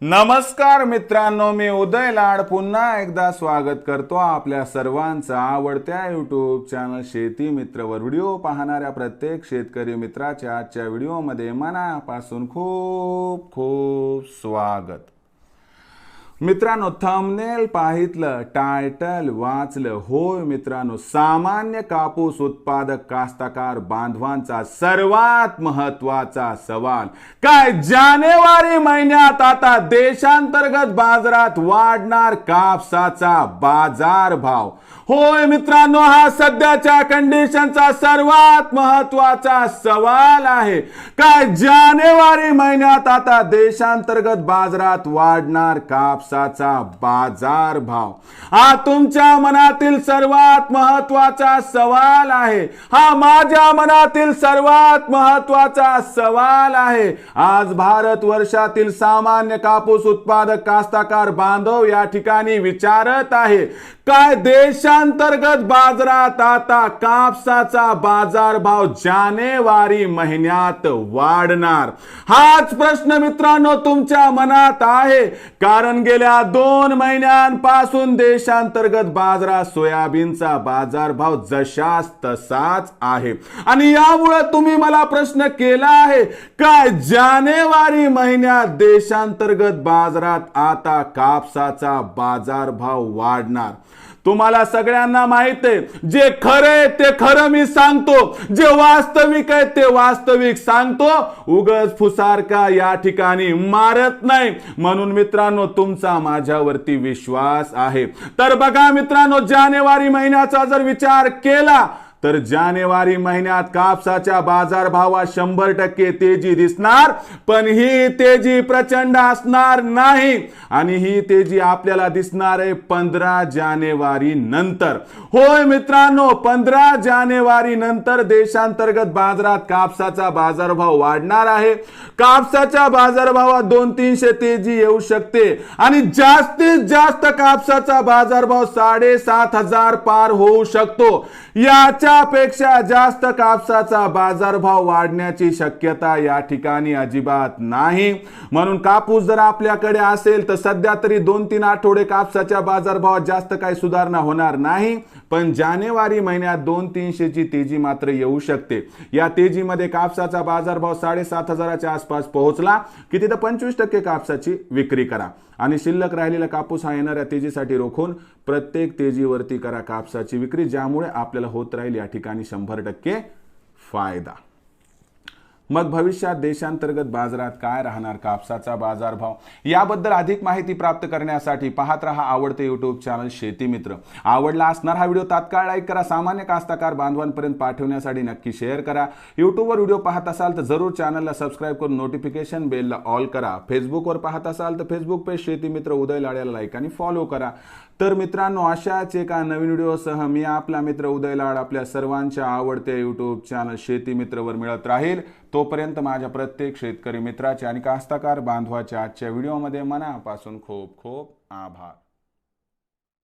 नमस्कार मित्रांनो, मी उदय लाड पुन्हा एकदा स्वागत करतो आपल्या सर्वांचा आवडत्या यूट्यूब चॅनल शेती मित्रवर व्हिडिओ पाहणाऱ्या प्रत्येक शेतकरी मित्राच्या आजच्या व्हिडिओमध्ये मनापासून खूप खूप स्वागत। मित्रांनो, थंबनेल पाहितलं, टायटल वाचलं, होय मित्रांनो, सामान्य कापूस उत्पादक कास्तकार बांधवांचा सर्वात महत्त्वाचा सवाल काय जानेवारी महिन्यात आता देशांतर्गत बाजारात वाढणार कापसाचा बाजार भाव। होय मित्रांनो, हा सध्याच्या कंडिशनचा सर्वात महत्त्वाचा सवाल आहे। काय जानेवारी महिन्यात आता देशांतर्गत बाजारात वाढणार कापसाचा बाजार भाव। हा तुमच्या मनातील सर्वात महत्त्वाचा सवाल आहे। हा माझ्या मनातील सर्वात महत्त्वाचा सवाल आहे। आज भारत वर्षातील सामान्य कापूस उत्पादक कास्तकार बांधव या ठिकाणी विचारत आहे, काय देशांतर्गत बाजारात आता कापसाचा बाजार भाव जानेवारी महिन्यात वाढणार? हाच प्रश्न मित्रांनो तुमच्या मनात आहे, कारण गेल्या 2 महिन्यांपासून देशांतर्गत बाजारात सोयाबीनचा बाजार भाव जशास तसाच आहे। आणि यामुळे तुम्ही मला प्रश्न केला आहे, काय जानेवारी महिन्यात देशांतर्गत बाजारात आता कापसाचा बाजार भाव वाढणार? तुम्हाला सगळ्यांना माहित आहे, जे खरे ते खरं मी सांगतो, जे वास्तविक आहे ते वास्तविक सांगतो, उगाच फुसारका या ठिकाणी मारत नाही। म्हणून मित्रांनो तुमचा माझ्यावरती विश्वास आहे। तर बघा मित्रांनो, जानेवारी महिन्याचा जर विचार केला तर जानेवारी महिन्यात कापसाच्या बाजारभावात 100% तेजी दिसणार, पण ही तेजी प्रचंड असणार नाही। आणि ही तेजी आपल्याला दिसणार आहे 15 जानेवारी नंतर। होय मित्रांनो, 15 जानेवारी नंतर देशांतर्गत बाजारात कापसाचा बाजारभाव वाढणार आहे। कापसाच्या बाजारभावात 200-300 तेजी येऊ शकते आणि जास्तीत जास्त कापसाचा बाजारभाव 7,500 पार होऊ शकतो। याच्यापेक्षा जास्त कापसाचा बाजारभाव वाढण्याची शक्यता या ठिकाणी अजिबात नाही। म्हणून कापूस जर आपल्याकडे असेल तर सध्या तरी 2-3 आठवडे कापसाच्या बाजारभावात जास्त काही सुधारणा होणार नाही, पण जानेवारी महिन्यात 200-300 ची तेजी मात्र येऊ शकते। या तेजीमध्ये कापसाचा बाजारभाव 7,500च्या आसपास पोहोचला की तिथे 25% कापसाची विक्री करा आणि शिल्लक राहिलेला कापूस हा येणाऱ्या तेजीसाठी रोखून प्रत्येक तेजीवरती करा कापसाची विक्री, ज्यामुळे आपल्याला होत राहील या ठिकाणी 100% फायदा। मग भविष्यात देशांतर्गत बाजारात काय राहणार कापसाचा बाजारभाव, याबद्दल अधिक माहिती प्राप्त करण्यासाठी पाहत रहा आवडते यूट्यूब चॅनल शेती मित्र। आवडला असणार हा व्हिडिओ तात्काळ लाईक करा, सामान्य कास्तकार बांधवांपर्यंत पाठवण्यासाठी नक्की शेअर करा। यूट्यूबवर व्हिडिओ पाहत असाल तर जरूर चॅनलला सबस्क्राईब करून नोटिफिकेशन बेलला ऑल करा। फेसबुकवर पाहत असाल तर फेसबुक पेज शेती मित्र उदय लाड याला लाईक आणि फॉलो करा। तर मित्रांनो, अशाच एका नवीन व्हिडिओसह मी आपला मित्र उदय लाड आपल्या सर्वांच्या आवडत्या यूट्यूब चॅनल शेती मित्रवर मिळत राहील। तोपर्यंत माझ्या प्रत्येक शेतकरी मित्राच्या आणि कास्तकार बांधवाच्या आजच्या व्हिडिओमध्ये मनापासून खूप खूप आभार।